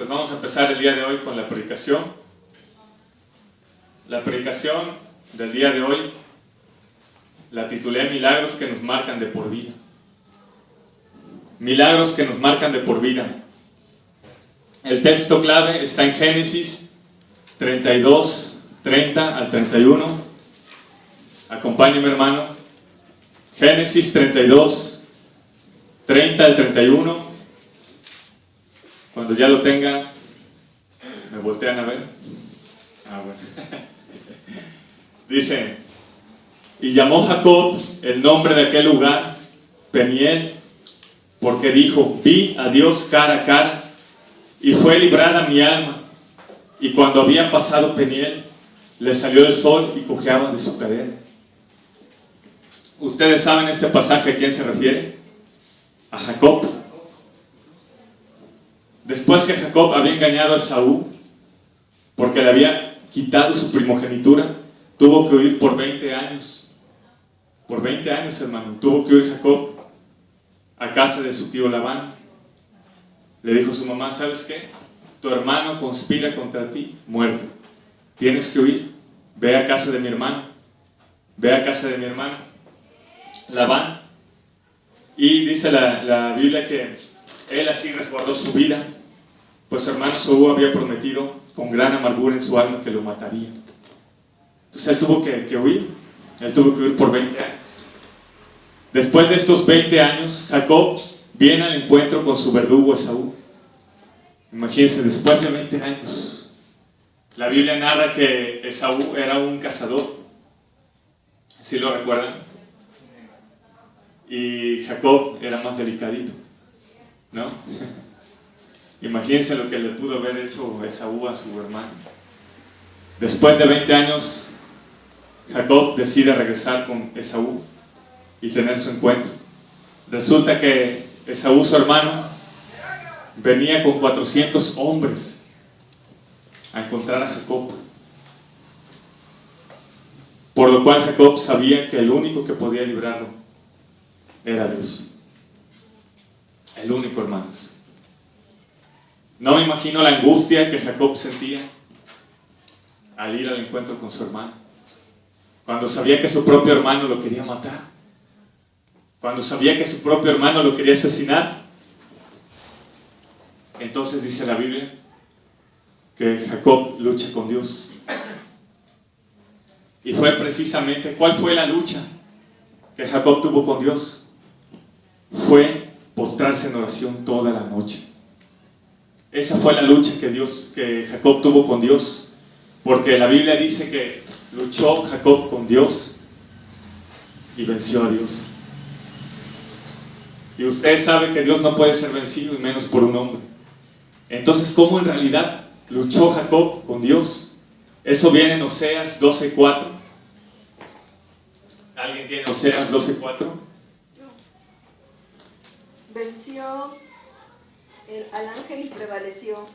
Pues vamos a empezar el día de hoy con la predicación. La predicación del día de hoy la titulé Milagros que nos marcan de por vida. Milagros que nos marcan de por vida. El texto clave está en Génesis 32, 30 al 31. Acompáñeme, hermano. Génesis 32, 30 al 31. Cuando ya lo tenga, me voltean a ver. Bueno. Dice: y llamó Jacob el nombre de aquel lugar Peniel, porque dijo: vi a Dios cara a cara, y fue librada mi alma. Y cuando había pasado Peniel, le salió el sol y cojeaba de su cadera. ¿Ustedes saben este pasaje a quién se refiere? A Jacob. Después que Jacob había engañado a Esaú, porque le había quitado su primogenitura, tuvo que huir por 20 años. Por 20 años, hermano, tuvo que huir Jacob a casa de su tío Labán. Le dijo a su mamá: ¿sabes qué? Tu hermano conspira contra ti, muerte. Tienes que huir. Ve a casa de mi hermano. Ve a casa de mi hermano Labán. Y dice la Biblia que él así resguardó su vida, pues su hermano Esaú había prometido con gran amargura en su alma que lo mataría. Entonces él tuvo que huir. Él tuvo que huir por 20 años. Después de estos 20 años, Jacob viene al encuentro con su verdugo Esaú. Imagínense, después de 20 años. La Biblia narra que Esaú era un cazador. ¿Sí lo recuerdan? Y Jacob era más delicadito, ¿no? Imagínense lo que le pudo haber hecho Esaú a su hermano. Después de 20 años, Jacob decide regresar con Esaú y tener su encuentro. Resulta que Esaú, su hermano, venía con 400 hombres a encontrar a Jacob. Por lo cual Jacob sabía que el único que podía librarlo era Dios. El único, hermanos. No me imagino la angustia que Jacob sentía al ir al encuentro con su hermano. Cuando sabía que su propio hermano lo quería matar. Cuando sabía que su propio hermano lo quería asesinar. Entonces dice la Biblia que Jacob lucha con Dios. Y fue precisamente, ¿cuál fue la lucha que Jacob tuvo con Dios? Fue postrarse en oración toda la noche. Esa fue la lucha que Jacob tuvo con Dios. Porque la Biblia dice que luchó Jacob con Dios y venció a Dios. Y usted sabe que Dios no puede ser vencido, y menos por un hombre. Entonces, ¿cómo en realidad luchó Jacob con Dios? Eso viene en Oseas 12:4. ¿Alguien tiene Oseas 12:4? Venció al ángel y prevaleció.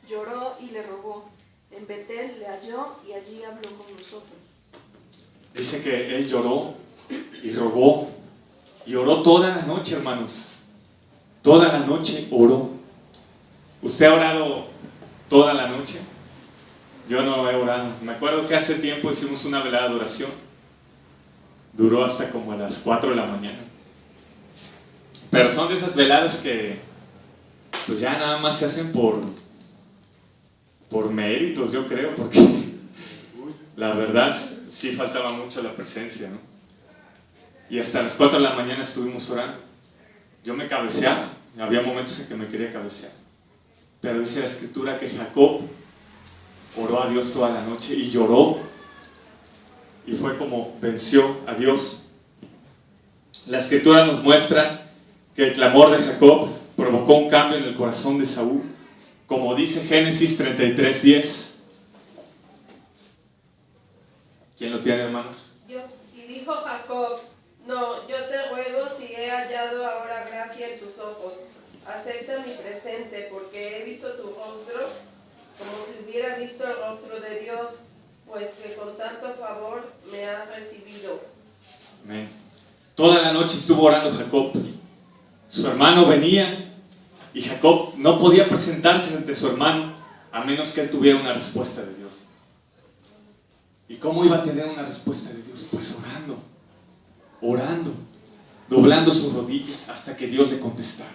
Lloró y le rogó. En Betel le halló y allí habló con nosotros. Dice que él lloró y rogó. Y oró toda la noche, hermanos. Toda la noche oró. ¿Usted ha orado toda la noche? Yo no he orado. Me acuerdo que hace tiempo hicimos una velada de oración. Duró hasta como a las 4 de la mañana. Pero son de esas veladas que pues ya nada más se hacen por méritos, yo creo, porque la verdad sí faltaba mucho la presencia, ¿no? Y hasta las 4 de la mañana estuvimos orando. Yo me cabeceaba, había momentos en que me quería cabecear. Pero dice la Escritura que Jacob oró a Dios toda la noche y lloró. Y fue como venció a Dios. La Escritura nos muestra que el clamor de Jacob provocó un cambio en el corazón de Saúl. Como dice Génesis 33:10. ¿Quién lo tiene, hermanos? Y dijo Jacob: no, yo te ruego, si he hallado ahora gracia en tus ojos, acepta mi presente, porque he visto tu rostro como si hubiera visto el rostro de Dios, pues que con tanto favor me has recibido. Amén. Toda la noche estuvo orando Jacob. Su hermano venía Y Jacob no podía presentarse ante su hermano a menos que él tuviera una respuesta de Dios. ¿Y cómo iba a tener una respuesta de Dios? Pues orando, doblando sus rodillas hasta que Dios le contestara.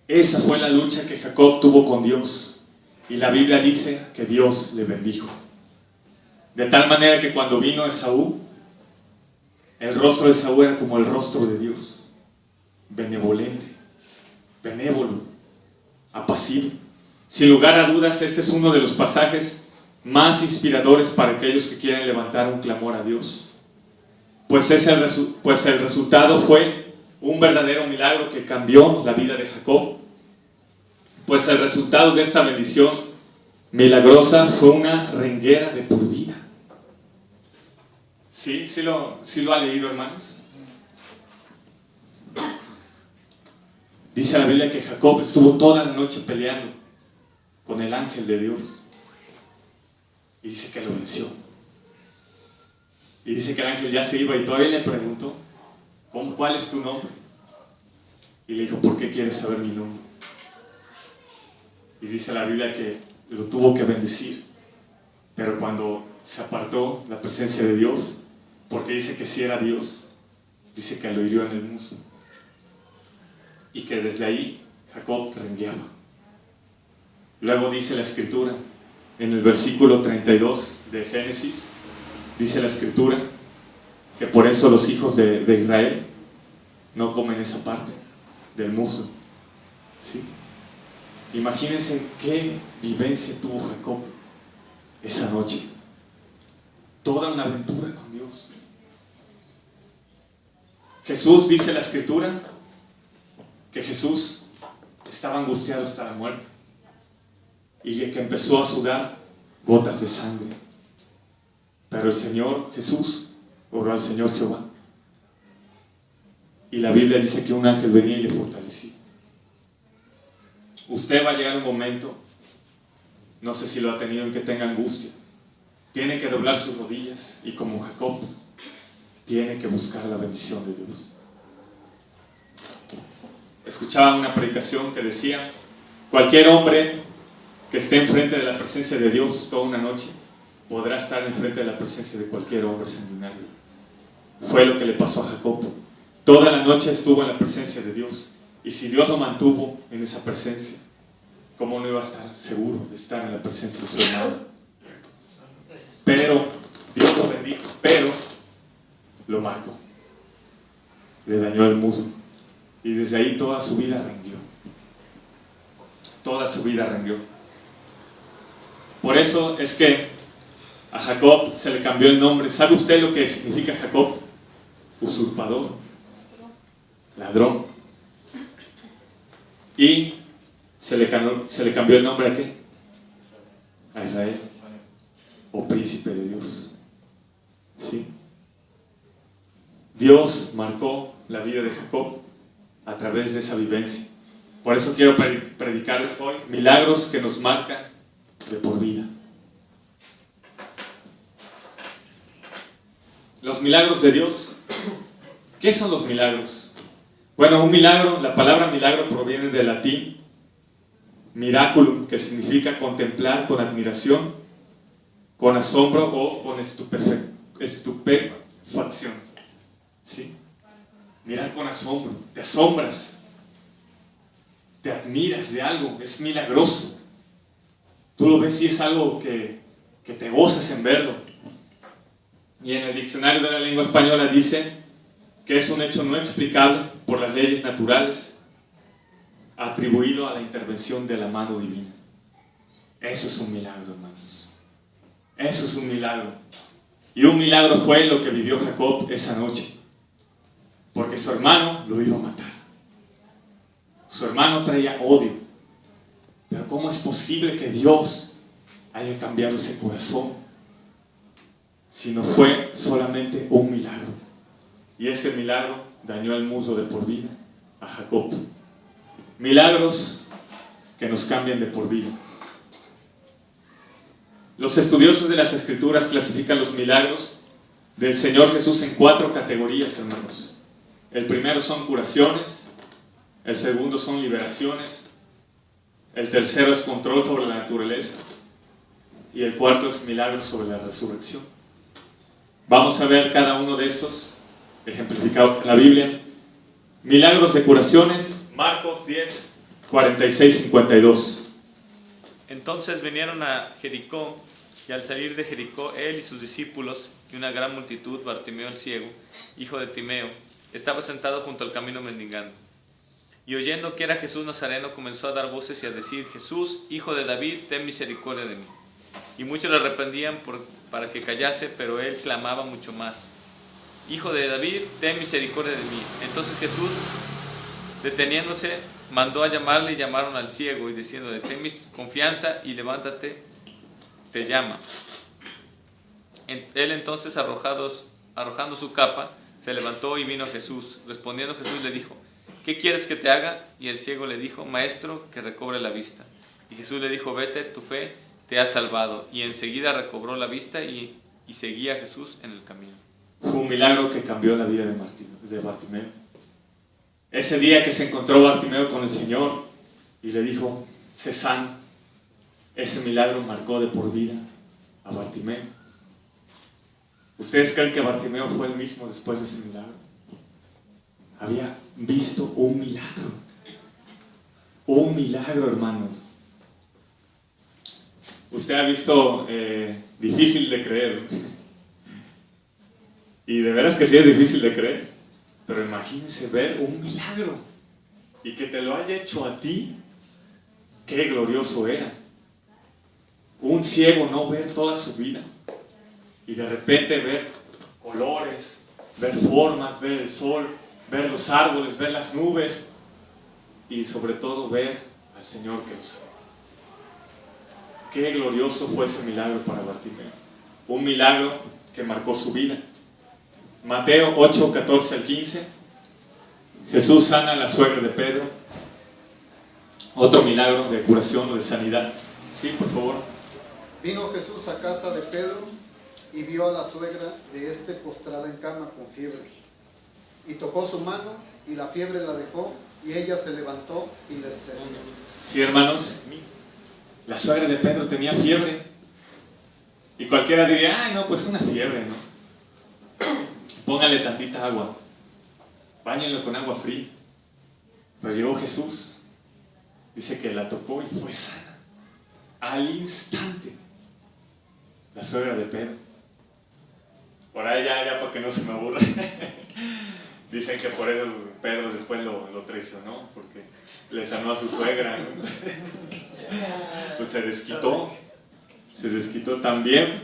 Esa fue la lucha que Jacob tuvo con Dios. Y la Biblia dice que Dios le bendijo. De tal manera que cuando vino Esaú, el rostro de Esaú era como el rostro de Dios. Benevolente, benévolo, apacible. Sin lugar a dudas, este es uno de los pasajes más inspiradores para aquellos que quieren levantar un clamor a Dios. Pues el resultado fue un verdadero milagro que cambió la vida de Jacob. Pues el resultado de esta bendición milagrosa fue una renguera de por vida. ¿Sí lo ha leído, hermanos? Dice la Biblia que Jacob estuvo toda la noche peleando con el ángel de Dios. Y dice que lo venció. Y dice que el ángel ya se iba y todavía le preguntó, ¿cuál es tu nombre? Y le dijo, ¿por qué quieres saber mi nombre? Y dice la Biblia que lo tuvo que bendecir. Pero cuando se apartó la presencia de Dios, porque dice que si era Dios, dice que lo hirió en el muslo. Y que desde ahí Jacob rengueaba. Luego dice la Escritura, en el versículo 32 de Génesis, dice la Escritura que por eso los hijos de Israel no comen esa parte del muslo. ¿Sí? Imagínense qué vivencia tuvo Jacob esa noche. Toda una aventura con Dios. Jesús, dice la Escritura, que Jesús estaba angustiado hasta la muerte y que empezó a sudar gotas de sangre. Pero el Señor Jesús oró al Señor Jehová. Y la Biblia dice que un ángel venía y le fortalecía. Usted va a llegar un momento, no sé si lo ha tenido, en que tenga angustia. Tiene que doblar sus rodillas y como Jacob, tiene que buscar la bendición de Dios. Escuchaba una predicación que decía, cualquier hombre que esté enfrente de la presencia de Dios toda una noche, podrá estar enfrente de la presencia de cualquier hombre sanguinario. Fue lo que le pasó a Jacob. Toda la noche estuvo en la presencia de Dios. Y si Dios lo mantuvo en esa presencia, ¿cómo no iba a estar seguro de estar en la presencia de su hermano? Pero Dios lo bendijo, pero lo marcó. Le dañó el muslo. Y desde ahí toda su vida rendió. Toda su vida rendió. Por eso es que a Jacob se le cambió el nombre. ¿Sabe usted lo que significa Jacob? Usurpador, ladrón. Y se le cambió el nombre ¿a qué? A Israel, o príncipe de Dios. ¿Sí? Dios marcó la vida de Jacob a través de esa vivencia. Por eso quiero predicarles hoy milagros que nos marcan de por vida. Los milagros de Dios. ¿Qué son los milagros? Bueno, un milagro, la palabra milagro proviene del latín miraculum, que significa contemplar con admiración, con asombro o con estupefacción. ¿Sí? Mirar con asombro, te asombras, te admiras de algo, es milagroso. Tú lo ves y es algo que te gozas en verlo. Y en el diccionario de la lengua española dice que es un hecho no explicable por las leyes naturales, atribuido a la intervención de la mano divina. Eso es un milagro, hermanos. Eso es un milagro. Y un milagro fue lo que vivió Jacob esa noche, porque su hermano lo iba a matar. Su hermano traía odio. Pero ¿cómo es posible que Dios haya cambiado ese corazón? Si no fue solamente un milagro. Y ese milagro dañó el muslo de por vida a Jacob. Milagros que nos cambian de por vida. Los estudiosos de las Escrituras clasifican los milagros del Señor Jesús en 4 categorías, hermanos. El primero son curaciones, El segundo son liberaciones. El tercero es control sobre la naturaleza. Y el cuarto es milagros sobre la resurrección. Vamos a ver cada uno de estos ejemplificados en la Biblia. Milagros de curaciones, Marcos 10, 46, 52. Entonces vinieron a Jericó, y al salir de Jericó, él y sus discípulos y una gran multitud, Bartimeo el ciego, hijo de Timeo, estaba sentado junto al camino mendigando. Y oyendo que era Jesús Nazareno, comenzó a dar voces y a decir: Jesús, hijo de David, ten misericordia de mí. Y muchos le reprendían para que callase, pero él clamaba mucho más: Hijo de David, ten misericordia de mí. Entonces Jesús, deteniéndose, mandó a llamarle, y llamaron al ciego, y diciéndole: ten confianza y levántate, te llama. Él entonces, arrojando su capa, se levantó y vino a Jesús. Respondiendo Jesús le dijo: ¿qué quieres que te haga? Y el ciego le dijo: Maestro, que recobre la vista. Y Jesús le dijo: vete, tu fe te ha salvado. Y enseguida recobró la vista y seguía a Jesús en el camino. Fue un milagro que cambió la vida de Bartimeo. Ese día que se encontró Bartimeo con el Señor y le dijo: sé sano, ese milagro marcó de por vida a Bartimeo. ¿Ustedes creen que Bartimeo fue el mismo después de ese milagro? Había visto un milagro. Un milagro, hermanos. Usted ha visto difícil de creer. Y de veras que sí es difícil de creer. Pero imagínense ver un milagro y que te lo haya hecho a ti. Qué glorioso era. Un ciego no ver toda su vida y de repente ver colores, ver formas, ver el sol, ver los árboles, ver las nubes y sobre todo ver al Señor que lo salvó. Qué glorioso fue ese milagro para Bartimeo. Un milagro que marcó su vida. Mateo 8, 14 al 15. Jesús sana a la suegra de Pedro. Otro milagro de curación o de sanidad. Sí, por favor. Vino Jesús a casa de Pedro y vio a la suegra de este postrada en cama con fiebre. Y tocó su mano y la fiebre la dejó y ella se levantó y les servía. Sí, hermanos, la suegra de Pedro tenía fiebre. Y cualquiera diría: no, pues una fiebre, ¿no? Póngale tantita agua, báñenlo con agua fría. Pero llegó Jesús, dice que la tocó y fue sana al instante. La suegra de Pedro. Por ahí ya para que no se me aburra. Dicen que por eso Pedro después lo traicionó, porque le sanó a su suegra, ¿no? Pues se desquitó también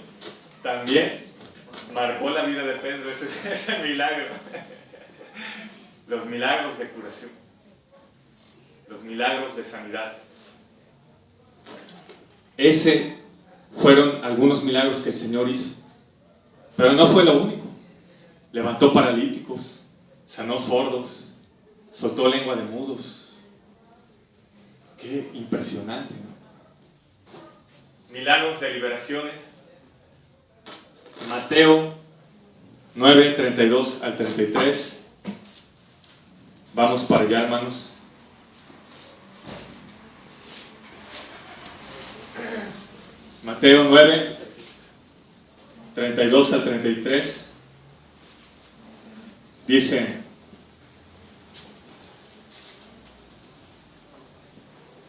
marcó la vida de Pedro ese milagro. Los milagros de curación, los milagros de sanidad. Ese fueron algunos milagros que el Señor hizo, pero no fue lo único. Levantó paralíticos, sanó sordos, soltó lengua de mudos. Qué impresionante, ¿no? Milagros de liberaciones. Mateo 9, 32 al 33. Vamos para allá, hermanos. Mateo 9, 32 al 33. Dice: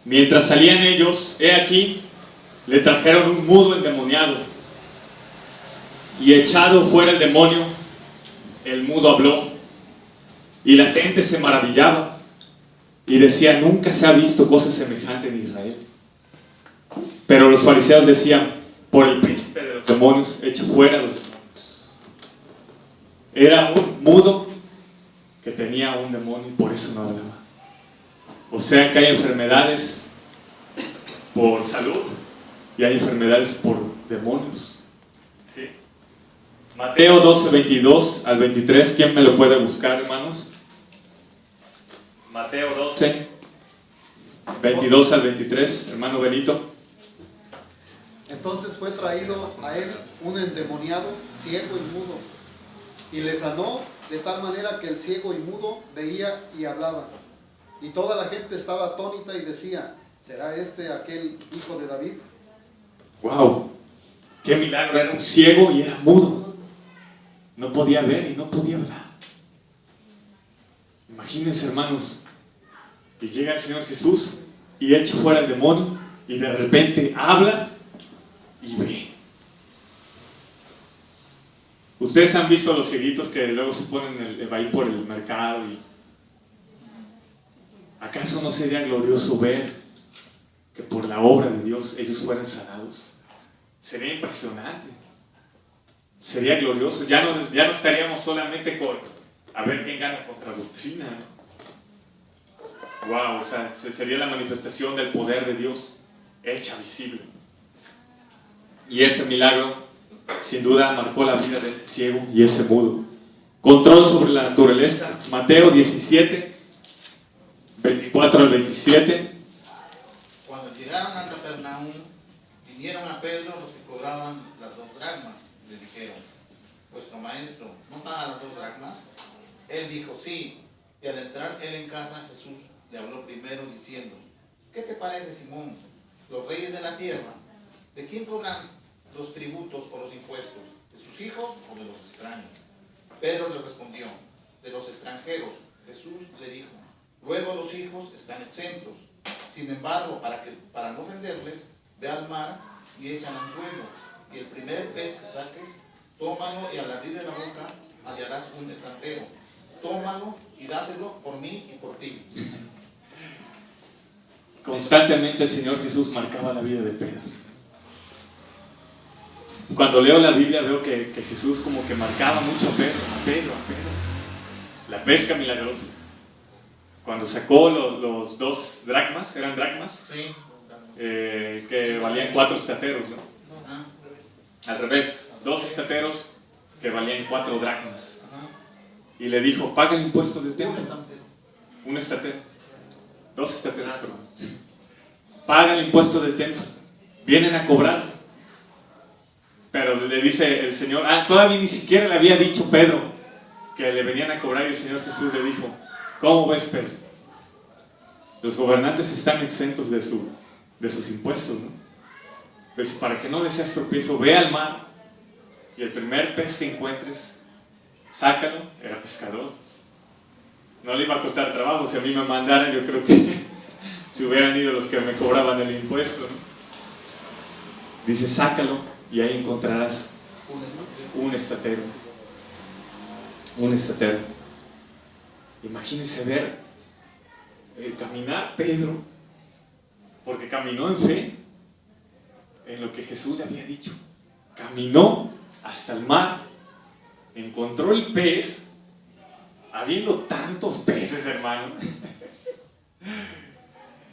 mientras salían ellos, he aquí, le trajeron un mudo endemoniado, y echado fuera el demonio, el mudo habló, y la gente se maravillaba y decía: nunca se ha visto cosa semejante en Israel. Pero los fariseos decían: por el príncipe de los demonios, echa fuera los demonios. Era un mudo que tenía un demonio y por eso no hablaba. O sea que hay enfermedades por salud y hay enfermedades por demonios. ¿Sí? Mateo 12, 22 al 23. ¿Quién me lo puede buscar, hermanos? Mateo 12, 22 al 23. Hermano Benito. Entonces fue traído a él un endemoniado, ciego y mudo, y le sanó de tal manera que el ciego y mudo veía y hablaba. Y toda la gente estaba atónita y decía, ¿será este aquel hijo de David? ¡Wow! ¡Qué milagro! Era un ciego y era mudo. No podía ver y no podía hablar. Imagínense, hermanos, que llega el Señor Jesús y echa fuera el demonio y de repente habla y ve. Ustedes han visto los cieguitos que luego se ponen ahí por el mercado y ¿acaso no sería glorioso ver que por la obra de Dios ellos fueran sanados? Sería impresionante. Sería glorioso. Ya no estaríamos solamente con a ver quién gana contra doctrina, ¿no? Wow, o sea, sería la manifestación del poder de Dios hecha visible. Y ese milagro, sin duda, marcó la vida de ese ciego y ese mudo. Control sobre la naturaleza. Mateo 17, 24 al 27. Cuando llegaron a Capernaum, vinieron a Pedro los que cobraban las 2 dracmas. Le dijeron, vuestro maestro, ¿no paga las 2 dracmas? Él dijo, sí. Y al entrar él en casa, Jesús le habló primero diciendo, ¿qué te parece, Simón? Los reyes de la tierra, ¿de quién cobran los tributos o los impuestos? ¿De sus hijos o de los extraños? Pedro le respondió, de los extranjeros. Jesús le dijo, luego los hijos están exentos. Sin embargo, para no ofenderles, ve al mar y echa el anzuelo, y el primer pez que saques, tómalo y al abrirle la boca hallarás un extranjero. Tómalo y dáselo por mí y por ti. Constantemente el Señor Jesús marcaba la vida de Pedro. Cuando leo la Biblia veo que Jesús como que marcaba mucho a Pedro. La pesca milagrosa. Cuando sacó los 2 dracmas, ¿eran dracmas? Sí. Que valían 4 estateros, ¿no? Al revés, 2 estateros que valían 4 dracmas. Y le dijo, paga el impuesto del templo. Un estatero. 2 estateros, perdón. Paga el impuesto del templo. Vienen a cobrar. Pero le dice el Señor, todavía ni siquiera le había dicho Pedro que le venían a cobrar, y el Señor Jesús le dijo, ¿cómo ves, Pedro? Los gobernantes están exentos de sus impuestos, ¿no? Pues para que no le seas tropiezo, ve al mar y el primer pez que encuentres, sácalo. Era pescador. No le iba a costar trabajo. Si a mí me mandaran, yo creo que si hubieran ido los que me cobraban el impuesto, ¿no? Dice, sácalo y ahí encontrarás un estatero. Un estatero. Imagínense ver caminar Pedro, porque caminó en fe en lo que Jesús le había dicho. Caminó hasta el mar, encontró el pez, habiendo tantos peces, hermano.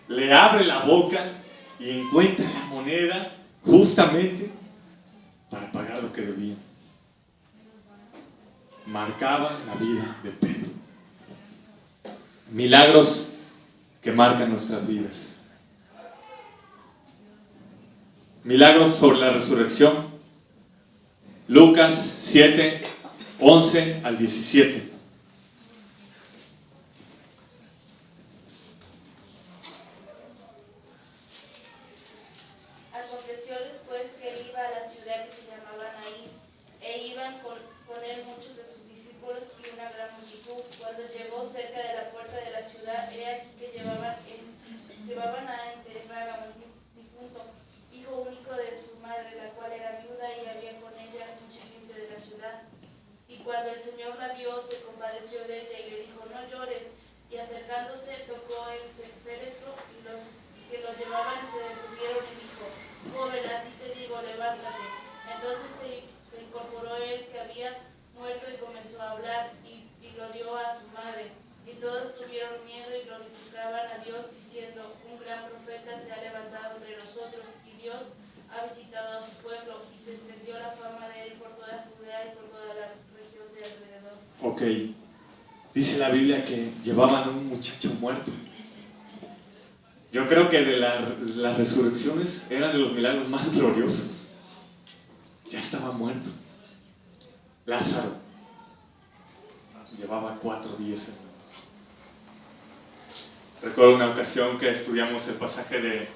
Le abre la boca y encuentra la moneda justamente para pagar lo que debía. Marcaba la vida de Pedro. Milagros que marcan nuestras vidas. Milagros sobre la resurrección. Lucas 7, 11 al 17. Aconteció después que él iba a la ciudad que se llamaba Naín, e iban con él muchos de sus discípulos y una gran multitud. Cuando llegó cerca de la puerta de la ciudad, he aquí que llevaban a enterrar a un difunto, hijo único de su madre, la cual era viuda, y había con ella mucha gente de la ciudad. Y cuando el Señor la vio, se compadeció de ella y le dijo, no llores. Y acercándose, tocó el féretro, y los que lo llevaban se detuvieron y dijo, joven, a ti te digo, levántate. Entonces se incorporó él que había muerto y comenzó a hablar, y lo dio a su madre. Y todos tuvieron miedo y glorificaban a Dios, diciendo, un gran profeta se ha levantado entre nosotros, y Dios ha visitado a su pueblo, y se extendió la fama de él por toda Judea y por toda la región de alrededor. Ok, dice la Biblia que llevaban a un muchacho muerto. Yo creo que de las resurrecciones eran de los milagros más gloriosos. Ya estaba muerto. Lázaro llevaba 4 días, hermanos. Recuerdo una ocasión que estudiamos el pasaje de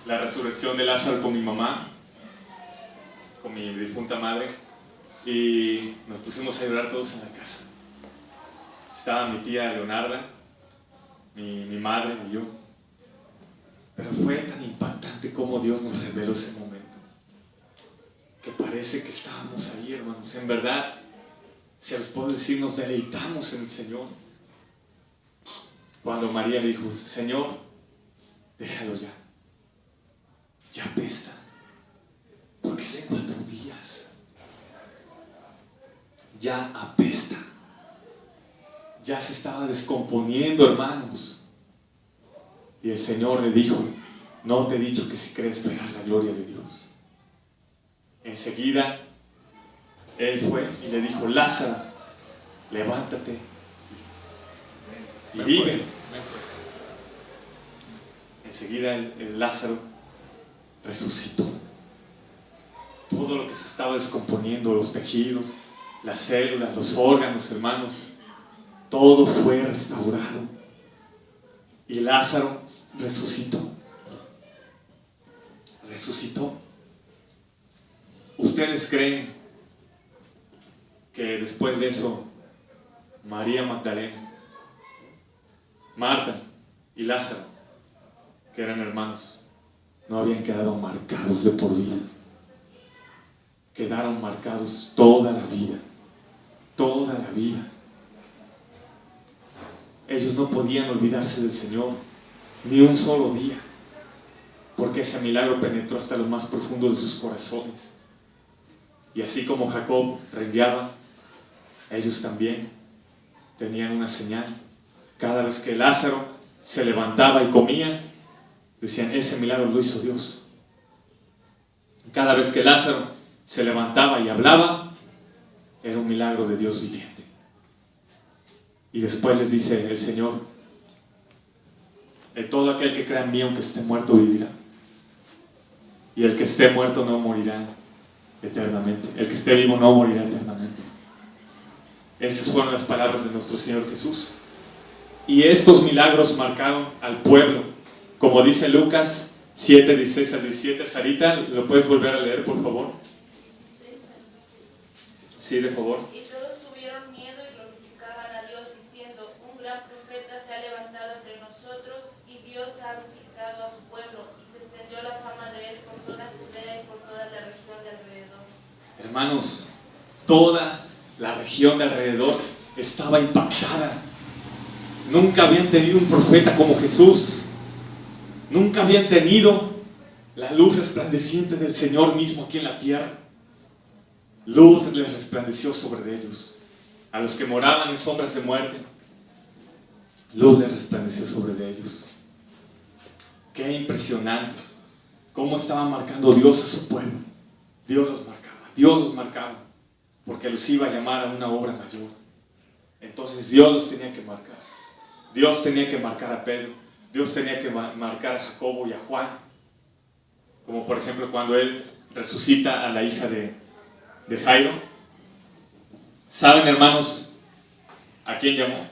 la resurrección de Lázaro con mi mamá, con mi difunta madre, y nos pusimos a llorar todos en la casa. Estaba mi tía Leonarda, mi madre y yo. Pero fue tan impactante como Dios nos reveló ese momento, que parece que estábamos ahí, hermanos. En verdad, se los puedo decir, nos deleitamos en el Señor. Cuando María le dijo, Señor, déjalo ya, ya apesta, porque es de 4 días, ya apesta, ya se estaba descomponiendo, hermanos. Y el Señor le dijo, no te he dicho que si crees verás la gloria de Dios. Enseguida, Él fue y le dijo, Lázaro, levántate y vive. Enseguida el Lázaro resucitó. Todo lo que se estaba descomponiendo, los tejidos, las células, los órganos, hermanos, todo fue restaurado. Y Lázaro resucitó. Resucitó. ¿Ustedes creen que después de eso María Magdalena, Marta y Lázaro, que eran hermanos, no habían quedado marcados de por vida? Quedaron marcados toda la vida, toda la vida. Ellos no podían olvidarse del Señor ni un solo día, porque ese milagro penetró hasta lo más profundo de sus corazones. Y así como Jacob reenviaba, ellos también tenían una señal. Cada vez que Lázaro se levantaba y comía, decían, ese milagro lo hizo Dios. Cada vez que Lázaro se levantaba y hablaba, era un milagro de Dios viviente. Y después les dice el Señor, todo aquel que crea en mí, aunque esté muerto, vivirá. Y el que esté muerto no morirá eternamente. El que esté vivo no morirá eternamente. Estas fueron las palabras de nuestro Señor Jesús. Y estos milagros marcaron al pueblo. Como dice Lucas 7, 16 al 17. Sarita, ¿lo puedes volver a leer, por favor? Sí, de favor. Y todos tuvieron miedo y glorificaban a Dios, diciendo, un gran profeta se ha levantado entre nosotros, y Dios ha visitado a su pueblo, y se extendió la fama de él por toda Judea y por toda la región de alrededor. Hermanos, toda la región de alrededor estaba impactada. Nunca habían tenido un profeta como Jesús. Nunca habían tenido la luz resplandeciente del Señor mismo aquí en la tierra. Luz les resplandeció sobre ellos. A los que moraban en sombras de muerte, luz les resplandeció sobre ellos. Qué impresionante cómo estaba marcando Dios a su pueblo. Dios los marcaba, porque los iba a llamar a una obra mayor. Entonces Dios los tenía que marcar. Dios tenía que marcar a Pedro. Dios tenía que marcar a Jacobo y a Juan. Como por ejemplo cuando Él resucita a la hija de Jairo. ¿Saben, hermanos, a quién llamó?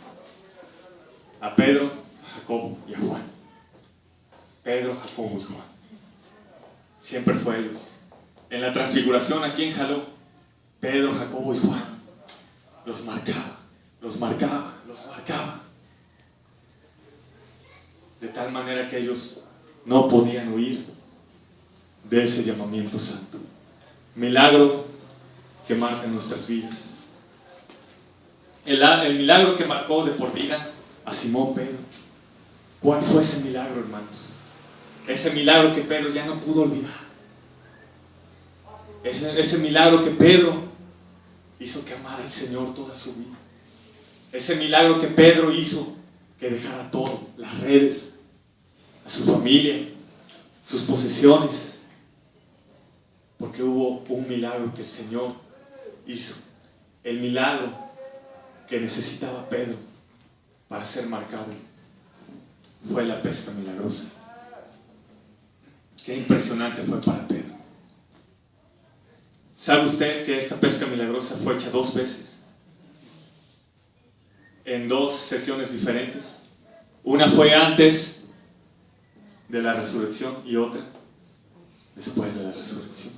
A Pedro, a Jacobo y a Juan. Pedro, Jacobo y Juan. Siempre fue ellos. En la transfiguración, ¿a quién jaló? Pedro, Jacobo y Juan. Los marcaba, los marcaba, los marcaba. De tal manera que ellos no podían huir de ese llamamiento santo. Milagro que marca nuestras vidas. El milagro que marcó de por vida a Simón Pedro. ¿Cuál fue ese milagro, hermanos? Ese milagro que Pedro ya no pudo olvidar. Ese milagro que Pedro hizo que amara al Señor toda su vida. Ese milagro que Pedro hizo que dejara todo, las redes, a su familia, sus posesiones, porque hubo un milagro que el Señor hizo. El milagro que necesitaba Pedro para ser marcado fue la pesca milagrosa. Qué impresionante fue para Pedro. ¿Sabe usted que esta pesca milagrosa fue hecha 2 veces? En 2 sesiones diferentes. Una fue antes de la resurrección y otra después de la resurrección.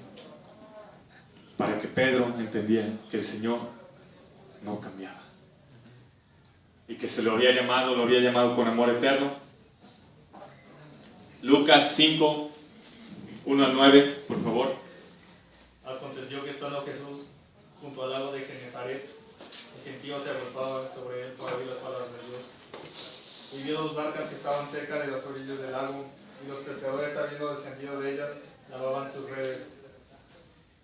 Para que Pedro entendiera que el Señor no cambiaba. Y que se lo había llamado con amor eterno. Lucas 5, 1 al 9, por favor. Aconteció que estando Jesús junto al lago de Genezaret, el gentío se arropaba sobre él para oír las palabras de Dios. Y vio dos barcas que estaban cerca de las orillas del lago, y los pescadores, habiendo descendido de ellas, lavaban sus redes.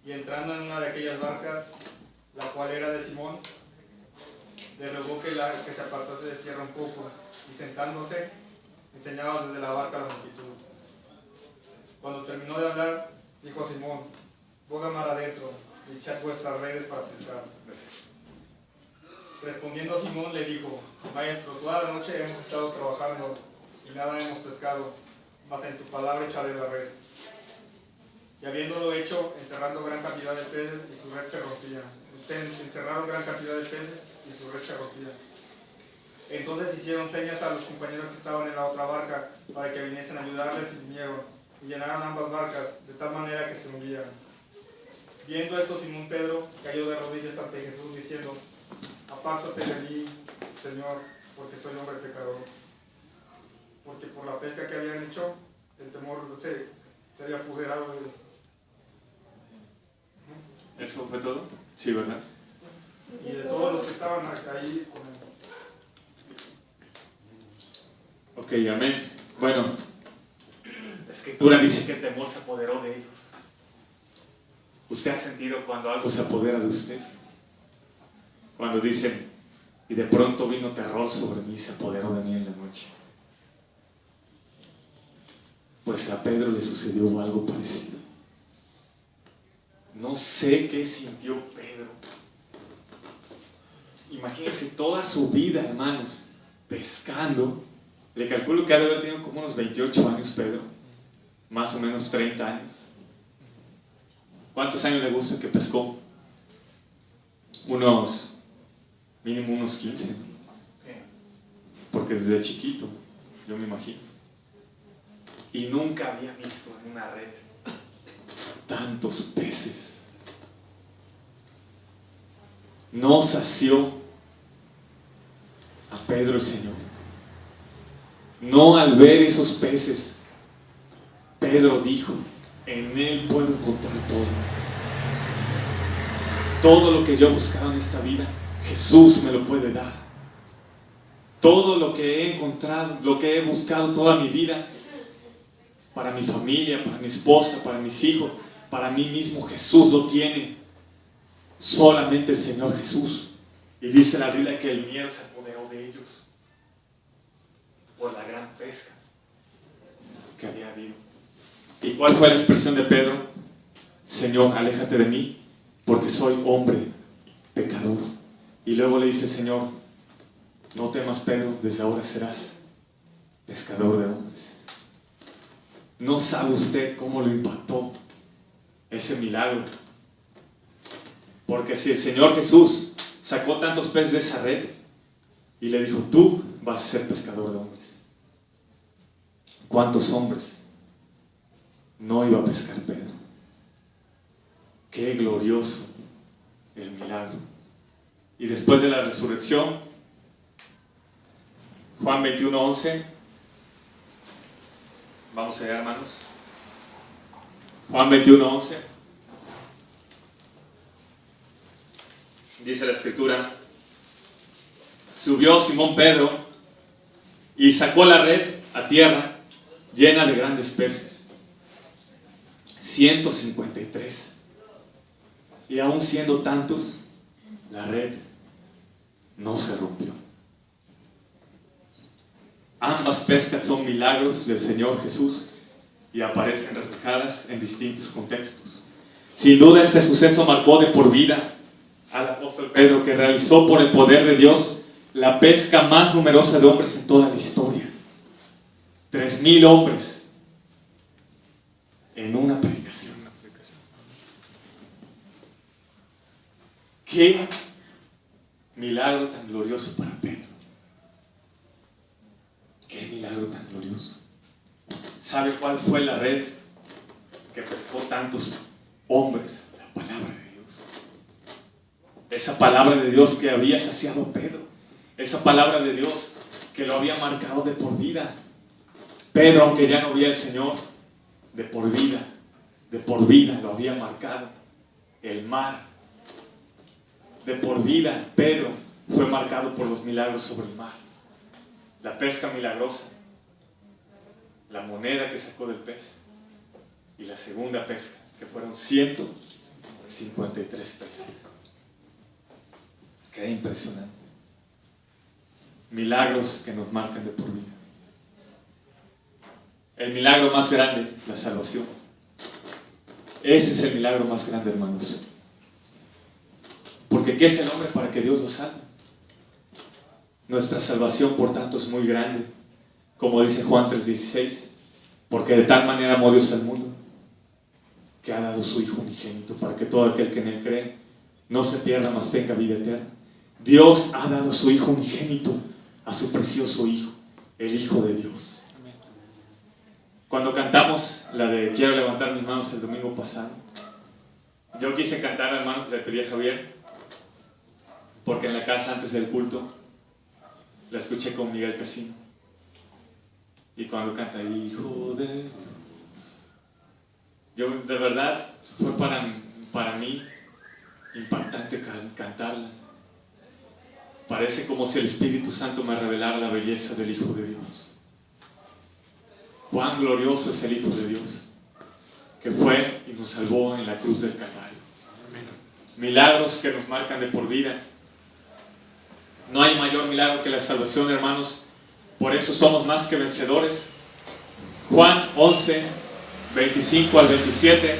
Y entrando en una de aquellas barcas, la cual era de Simón, le rogó que se apartase de tierra un poco, y sentándose, enseñaba desde la barca a la multitud. Cuando terminó de hablar, dijo a Simón: Boga mar adentro, y echad vuestras redes para pescar. Respondiendo Simón le dijo: Maestro, toda la noche hemos estado trabajando, y nada hemos pescado, mas en tu palabra echaré la red. Y habiéndolo hecho, encerrando gran cantidad de peces, y su red se rompía. Encerraron gran cantidad de peces, y su red se rompía. Entonces hicieron señas a los compañeros que estaban en la otra barca, para que viniesen a ayudarles, y vinieron, y llenaron ambas barcas, de tal manera que se hundían. Viendo esto, Simón Pedro cayó de rodillas ante Jesús, diciendo: Apártate de mí, Señor, porque soy hombre pecador. Porque por la pesca que habían hecho, el temor se había apoderado de él. ¿Eso fue todo? Sí, ¿verdad? Y de todos los que estaban ahí con él. Ok, amén. Bueno, la Escritura dice que el temor se apoderó de ellos. ¿Usted ha sentido cuando algo se apodera de usted? Cuando dicen, y de pronto vino terror sobre mí, se apoderó de mí en la noche. Pues a Pedro le sucedió algo parecido. No sé qué sintió Pedro. Imagínense toda su vida, hermanos, pescando. Le calculo que ha de haber tenido como unos 28 años Pedro, más o menos 30 años. ¿Cuántos años le gusta que pescó? Mínimo unos 15. Porque desde chiquito, yo me imagino. Y nunca había visto en una red tantos peces. No sació a Pedro el Señor. No al ver esos peces, Pedro dijo: en Él puedo encontrar todo. Todo lo que yo he buscado en esta vida, Jesús me lo puede dar. Todo lo que he encontrado, lo que he buscado toda mi vida, para mi familia, para mi esposa, para mis hijos, para mí mismo, Jesús lo tiene. Solamente el Señor Jesús. Y dice la Biblia que el miedo se apoderó de ellos por la gran pesca que había habido. ¿Y cuál fue la expresión de Pedro? Señor, aléjate de mí, porque soy hombre pecador. Y luego le dice: Señor, no temas, Pedro, desde ahora serás pescador de hombres. No sabe usted cómo lo impactó ese milagro. Porque si el Señor Jesús sacó tantos peces de esa red y le dijo: tú vas a ser pescador de hombres, ¿cuántos hombres no iba a pescar Pedro? Qué glorioso el milagro. Y después de la resurrección, Juan 21:11, vamos allá, hermanos. Juan 21:11, dice la Escritura: subió Simón Pedro y sacó la red a tierra llena de grandes peces, 153. Y aún siendo tantos, la red no se rompió. Ambas pescas son milagros del Señor Jesús y aparecen reflejadas en distintos contextos. Sin duda este suceso marcó de por vida al apóstol Pedro, que realizó por el poder de Dios la pesca más numerosa de hombres en toda la historia. 3,000 hombres en una predicación. Qué milagro tan glorioso para Pedro. Qué milagro tan glorioso. ¿Sabe cuál fue la red que pescó tantos hombres? La palabra de Dios. Esa palabra de Dios que había saciado a Pedro. Esa palabra de Dios que lo había marcado de por vida. Pedro, aunque ya no veía al Señor, de por vida lo había marcado. El mar, de por vida, Pedro fue marcado por los milagros sobre el mar. La pesca milagrosa, la moneda que sacó del pez y la segunda pesca, que fueron 153 peces. Qué impresionante. Milagros que nos marcan de por vida. El milagro más grande, la salvación. Ese es el milagro más grande, hermanos. Porque ¿qué es el hombre para que Dios lo salve? Nuestra salvación, por tanto, es muy grande. Como dice Juan 3:16, porque de tal manera amó Dios al mundo, que ha dado su Hijo unigénito, para que todo aquel que en Él cree no se pierda, mas tenga vida eterna. Dios ha dado a su Hijo unigénito, a su precioso Hijo, el Hijo de Dios. Cuando cantamos la de Quiero levantar mis manos el domingo pasado, yo quise cantar, hermanos, le pedí a Javier, porque en la casa antes del culto la escuché con Miguel Casino. Y cuando canta Hijo de Dios, yo de verdad fue para mí impactante cantarla. Parece como si el Espíritu Santo me revelara la belleza del Hijo de Dios. Cuán glorioso es el Hijo de Dios, que fue y nos salvó en la cruz del Calvario. Milagros que nos marcan de por vida. No hay mayor milagro que la salvación, hermanos. Por eso somos más que vencedores. Juan 11, 25 al 27. Le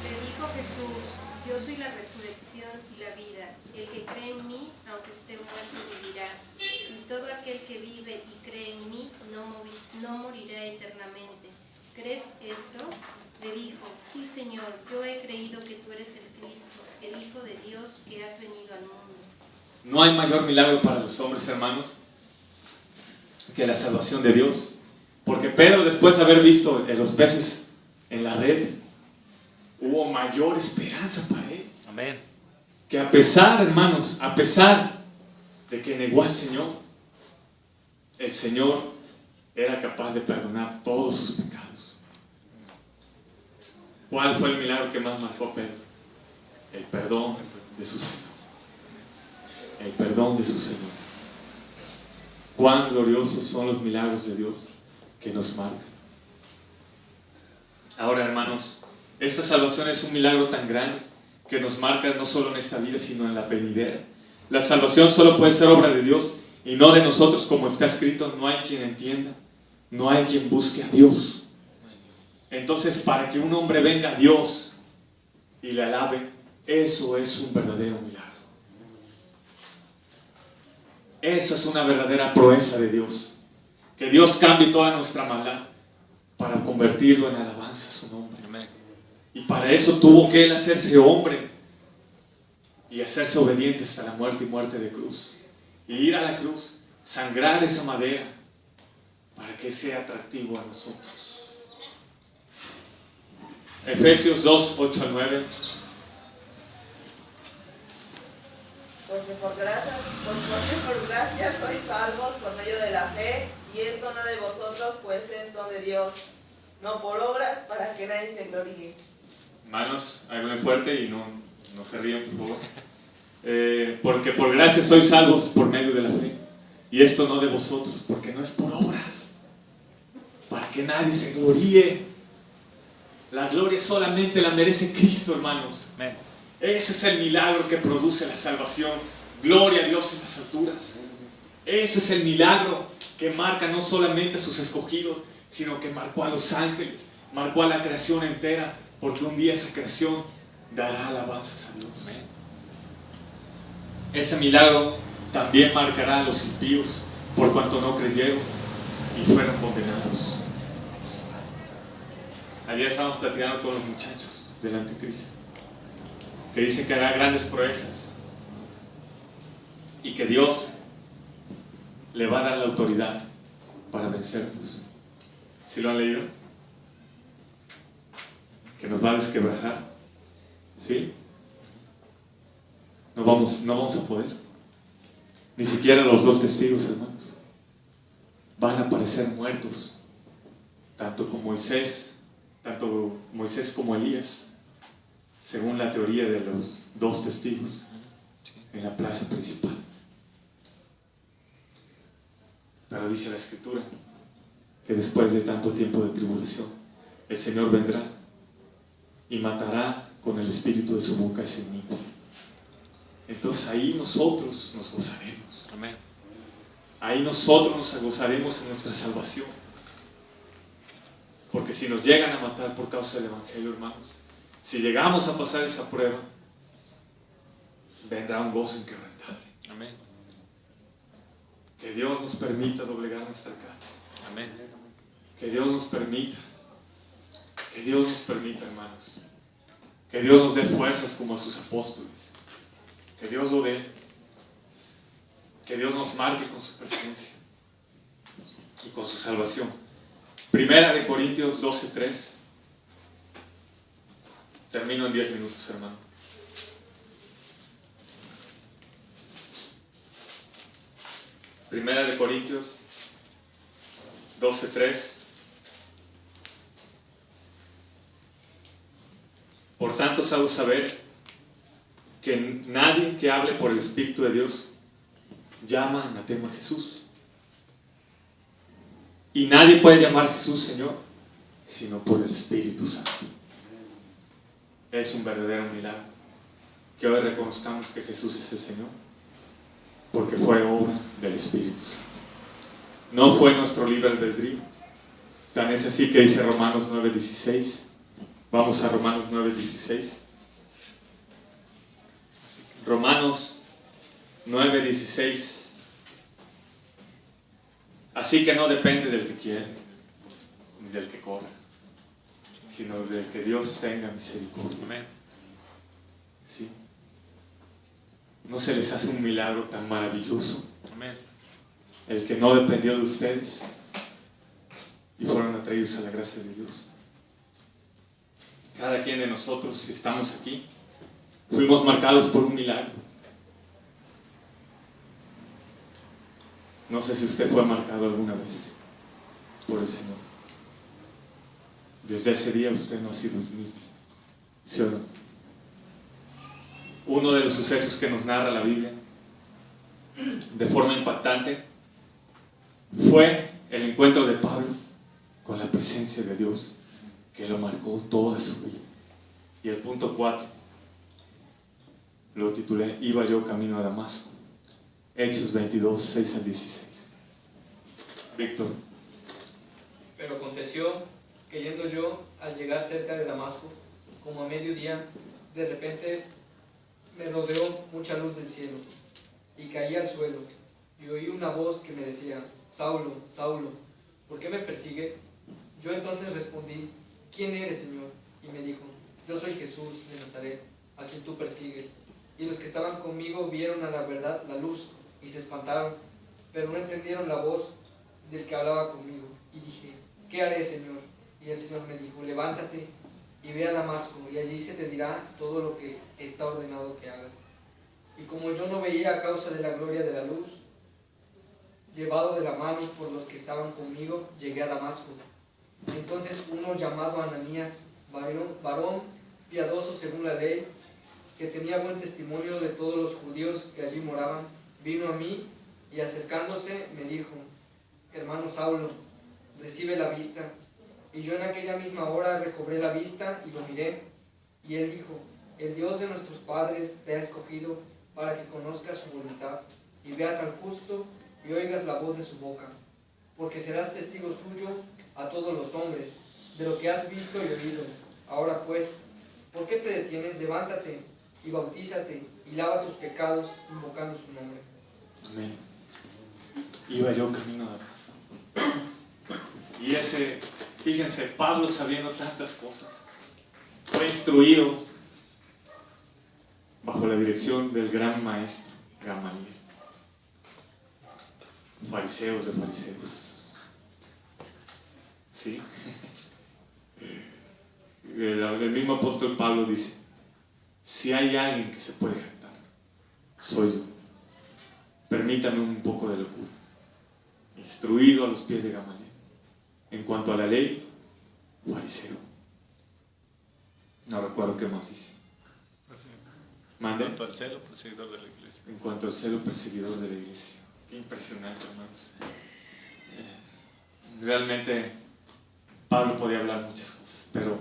dijo Jesús: yo soy la resurrección y la vida. El que cree en mí, aunque esté muerto, vivirá. Y todo aquel que vive y cree en mí no morirá eternamente. ¿Crees esto? Le dijo: sí, Señor, yo he creído que tú eres el Cristo, el Hijo de Dios, que has venido al mundo. No hay mayor milagro para los hombres, hermanos, que la salvación de Dios. Porque Pedro, después de haber visto los peces en la red, hubo mayor esperanza para él. Amén. Que a pesar, hermanos, a pesar de que negó al Señor, el Señor era capaz de perdonar todos sus pecados. ¿Cuál fue el milagro que más marcó a Pedro? El perdón de su Señor. El perdón de su Señor. Cuán gloriosos son los milagros de Dios que nos marcan. Ahora, hermanos, esta salvación es un milagro tan grande que nos marca no solo en esta vida, sino en la venidera. La salvación solo puede ser obra de Dios y no de nosotros, como está escrito: no hay quien entienda, no hay quien busque a Dios. Entonces, para que un hombre venga a Dios y le alabe, eso es un verdadero milagro. Esa es una verdadera proeza de Dios. Que Dios cambie toda nuestra maldad para convertirlo en alabanza a su nombre. Amén. Y para eso tuvo que Él hacerse hombre y hacerse obediente hasta la muerte y muerte de cruz. Y ir a la cruz, sangrar esa madera para que sea atractivo a nosotros. Efesios 2, 8 al 9. Porque por gracia sois salvos por medio de la fe, y esto no de vosotros, pues es don de Dios, no por obras, para que nadie se gloríe. Hermanos, hablen fuerte y no se rían, por favor. Porque por gracia sois salvos por medio de la fe, y esto no de vosotros, porque no es por obras, para que nadie se gloríe. La gloria solamente la merece Cristo, hermanos. Amén. Ese es el milagro que produce la salvación. Gloria a Dios en las alturas. Ese es el milagro que marca no solamente a sus escogidos, sino que marcó a los ángeles, marcó a la creación entera, porque un día esa creación dará alabanzas a Dios. Ese milagro también marcará a los impíos, por cuanto no creyeron y fueron condenados. Ayer estábamos platicando con los muchachos del Anticristo, que dicen que hará grandes proezas y que Dios le va a dar la autoridad para vencernos. ¿Sí lo han leído? Que nos va a desquebrajar. ¿Sí? No vamos a poder. Ni siquiera los 2 testigos, hermanos. Van a parecer muertos. Tanto Moisés como Elías, según la teoría de los 2 testigos en la plaza principal. Pero dice la Escritura que después de tanto tiempo de tribulación, el Señor vendrá y matará con el espíritu de su boca ese enemigo. Entonces ahí nosotros nos gozaremos. Amén. Ahí nosotros nos gozaremos en nuestra salvación. Porque si nos llegan a matar por causa del Evangelio, hermanos, si llegamos a pasar esa prueba, vendrá un gozo inquebrantable. Amén. Que Dios nos permita doblegar nuestra carne. Amén. Que Dios nos permita, hermanos, que Dios nos dé fuerzas como a sus apóstoles, que Dios lo dé, que Dios nos marque con su presencia y con su salvación. Primera de Corintios 12:3. Termino en 10 minutos, hermano. Primera de Corintios 12:3. Por tanto, os hago saber que nadie que hable por el Espíritu de Dios llama anatema a Jesús. Y nadie puede llamar a Jesús Señor, sino por el Espíritu Santo. Es un verdadero milagro que hoy reconozcamos que Jesús es el Señor, porque fue obra del Espíritu Santo. No fue nuestro libre albedrío. Tan es así que dice Romanos 9:16. Vamos a Romanos 9:16. Romanos 9:16. Así que no depende del que quiere, ni del que corre, sino del que Dios tenga misericordia. Amén. ¿Sí? ¿No se les hace un milagro tan maravilloso? Amén. El que no dependió de ustedes y fueron atraídos a la gracia de Dios. Cada quien de nosotros, si estamos aquí, fuimos marcados por un milagro. No sé si usted fue marcado alguna vez por el Señor. Desde ese día usted no ha sido el mismo. ¿Sí o no? Uno de los sucesos que nos narra la Biblia de forma impactante fue el encuentro de Pablo con la presencia de Dios, que lo marcó toda su vida. Y el punto 4 lo titulé Iba yo camino a Damasco. Hechos 22, 6 al 16. Víctor. Pero aconteció que yendo yo al llegar cerca de Damasco, como a mediodía, de repente me rodeó mucha luz del cielo, y caí al suelo, y oí una voz que me decía: Saulo, Saulo, ¿por qué me persigues? Yo entonces respondí: ¿Quién eres, Señor? Y me dijo: Yo soy Jesús de Nazaret, a quien tú persigues. Y los que estaban conmigo vieron a la verdad la luz, y se espantaron, pero no entendieron la voz del que hablaba conmigo. Y dije: ¿Qué haré, Señor? Y el Señor me dijo: Levántate y ve a Damasco, y allí se te dirá todo lo que está ordenado que hagas. Y como yo no veía a causa de la gloria de la luz, llevado de la mano por los que estaban conmigo, llegué a Damasco. Entonces uno llamado Ananías, varón piadoso según la ley, que tenía buen testimonio de todos los judíos que allí moraban, vino a mí y acercándose me dijo: Hermano Saulo, recibe la vista. Y yo en aquella misma hora recobré la vista y lo miré. Y él dijo: El Dios de nuestros padres te ha escogido para que conozcas su voluntad y veas al justo y oigas la voz de su boca, porque serás testigo suyo a todos los hombres de lo que has visto y oído. Ahora pues, ¿por qué te detienes? Levántate y bautízate y lava tus pecados invocando su nombre. Amén. Iba yo camino a Damasco. Y fíjense, Pablo, sabiendo tantas cosas, fue instruido bajo la dirección del gran maestro Gamaliel. fariseos de fariseos. ¿Sí? El mismo apóstol Pablo dice, si hay alguien que se puede jactar, soy yo. Permítame un poco de locura. Instruido a los pies de Gamaliel. En cuanto a la ley, fariseo. No recuerdo qué más dice. En cuanto al celo, perseguidor de la iglesia. En cuanto al celo, perseguidor de la iglesia. Qué impresionante, hermanos. Realmente Pablo podía hablar muchas cosas, pero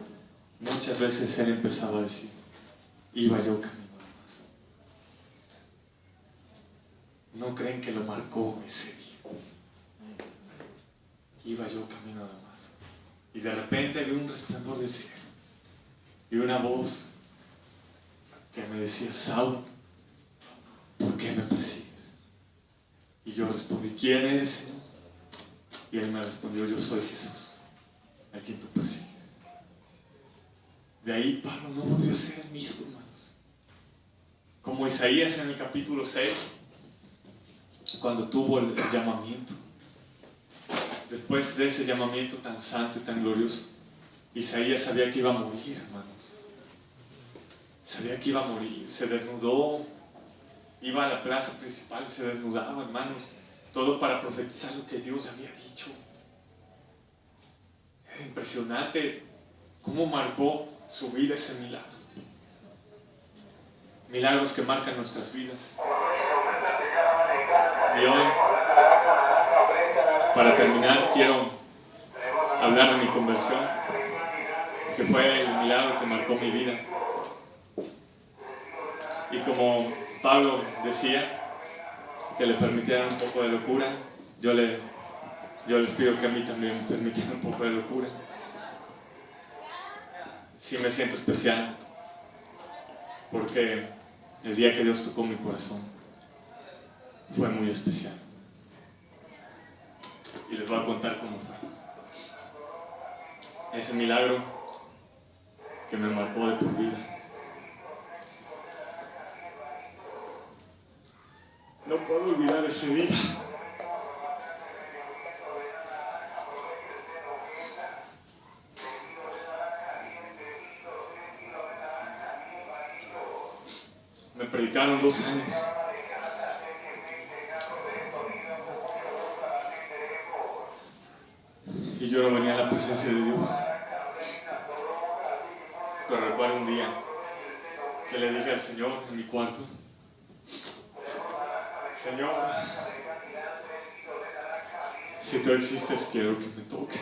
muchas veces él empezaba a decir, iba yo camino a Damasco. ¿No creen que lo marcó ese día? Iba yo camino a Damasco. Y de repente vi un resplandor del cielo. Y una voz que me decía, Saulo, ¿por qué me persigues? Y yo respondí, ¿quién eres, Señor? Y él me respondió, yo soy Jesús, a quien tú persigues. De ahí Pablo no volvió a ser el mismo, hermanos. Como Isaías en el capítulo 6, cuando tuvo el llamamiento. Después de ese llamamiento tan santo y tan glorioso, Isaías sabía que iba a morir, hermanos. Sabía que iba a morir, se desnudó, iba a la plaza principal, se desnudaba, hermanos, todo para profetizar lo que Dios le había dicho. Era impresionante cómo marcó su vida ese milagro. Milagros que marcan nuestras vidas. Y hoy, para terminar, quiero hablar de mi conversión, que fue el milagro que marcó mi vida. Y como Pablo decía, que le permitieran un poco de locura, yo les pido que a mí también me permitan un poco de locura. Sí me siento especial, porque el día que Dios tocó mi corazón fue muy especial. Y les voy a contar cómo fue. Ese milagro que me marcó de por vida. No puedo olvidar ese día. Me predicaron 2 años. Y yo no venía a la presencia de Dios. Pero recuerdo un día que le dije al Señor en mi cuarto, Señor, si tú existes, quiero que me toques.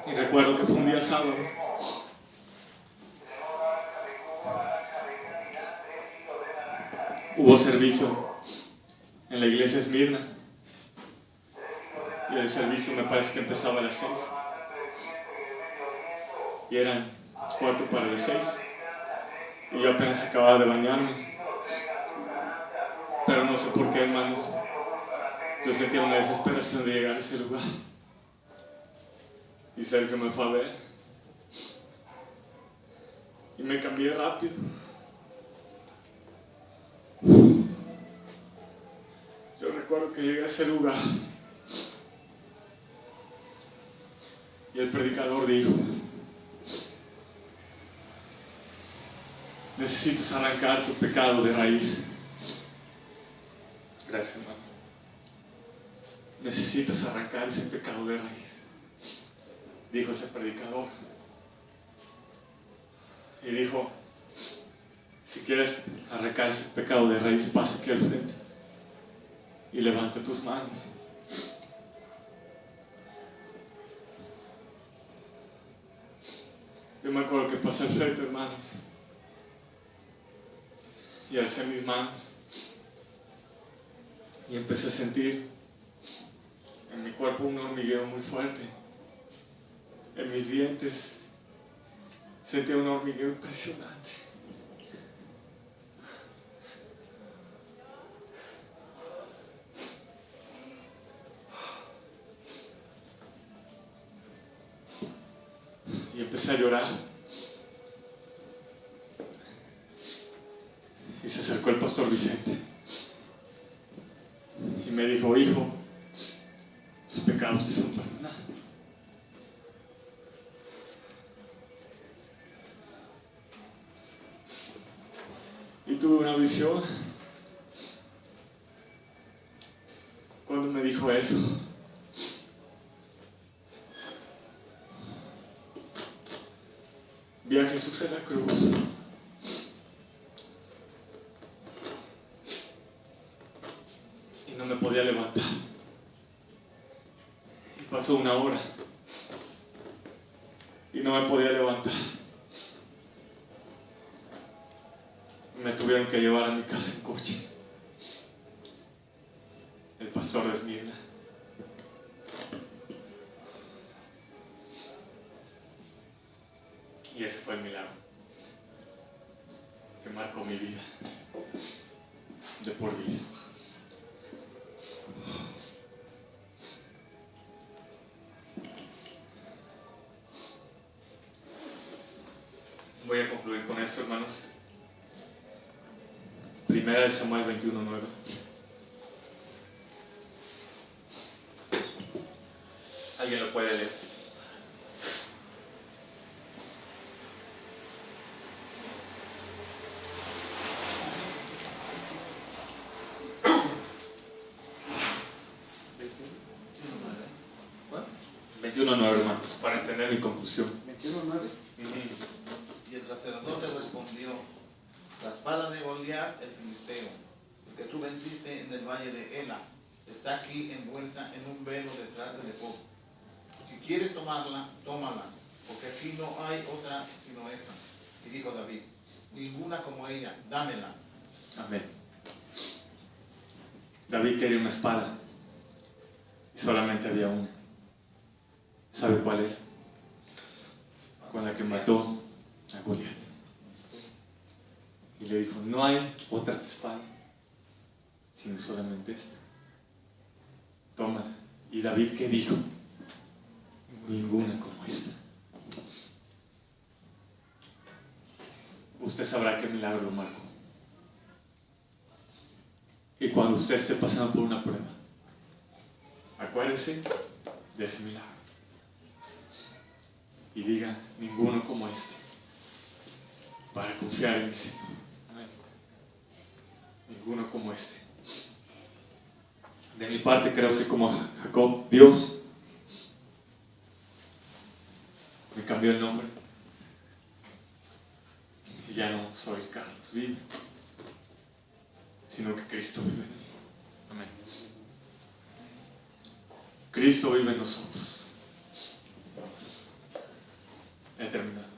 Y recuerdo que fue un día sábado. Hubo servicio en la iglesia Esmirna. Y el servicio me parece que empezaba a las 6. Y eran 4 para las 6. Y yo apenas acababa de bañarme. Pero no sé por qué, hermanos. Yo sentía una desesperación de llegar a ese lugar. Y Sergio me fue a ver. Y me cambié rápido. Yo recuerdo que llegué a ese lugar. Y el predicador dijo, necesitas arrancar tu pecado de raíz. Gracias, hermano. Necesitas arrancar ese pecado de raíz, dijo ese predicador. Y dijo, si quieres arrancar ese pecado de raíz, pasa aquí al frente y levanta tus manos. Yo me acuerdo que pasé al frente, hermanos, y alcé mis manos y empecé a sentir en mi cuerpo un hormigueo muy fuerte. En mis dientes sentía un hormigueo impresionante. Y empecé empecé a llorar. Y se acercó el pastor Vicente y me dijo: hijo, tus pecados te son perdonados. Y tuve una visión cuando me dijo eso. Vi a Jesús en la cruz. Y no me podía levantar. Y pasó una hora. Y no me podía levantar. Me tuvieron que llevar a mi casa en coche. El pastor de Esmirna. Y ese fue el milagro que marcó mi vida de por vida. Voy a concluir con esto, hermanos. Primera de Samuel 21:9. ¿Alguien lo puede leer? ¿Cuál? 21:9, hermanos, para entender mi conclusión. 21:9. Y el sacerdote respondió: la espada de Goliat, el filisteo, el que tú venciste en el valle de Ela, está aquí envuelta en un velo detrás del efod. Si quieres tomarla, tómala, porque aquí no hay otra sino esa. Y dijo David: ninguna como ella, dámela. Amén. David quería una espada y solamente había una. ¿Sabe cuál era? Con la que mató a Goliat. Y le dijo: no hay otra espada sino solamente esta. Tómala. Y David, ¿qué dijo? Ninguna como esta. Usted sabrá qué milagro lo marcó. Y cuando usted esté pasando por una prueba, acuérdese de ese milagro y diga: ninguno como este, para confiar en mi Señor. Amén. Ninguno como este. De mi parte, creo que como Jacob, Dios me cambió el nombre y ya no soy Carlos Vive, sino que Cristo vive en mí. Amén. Cristo vive en nosotros. He terminado.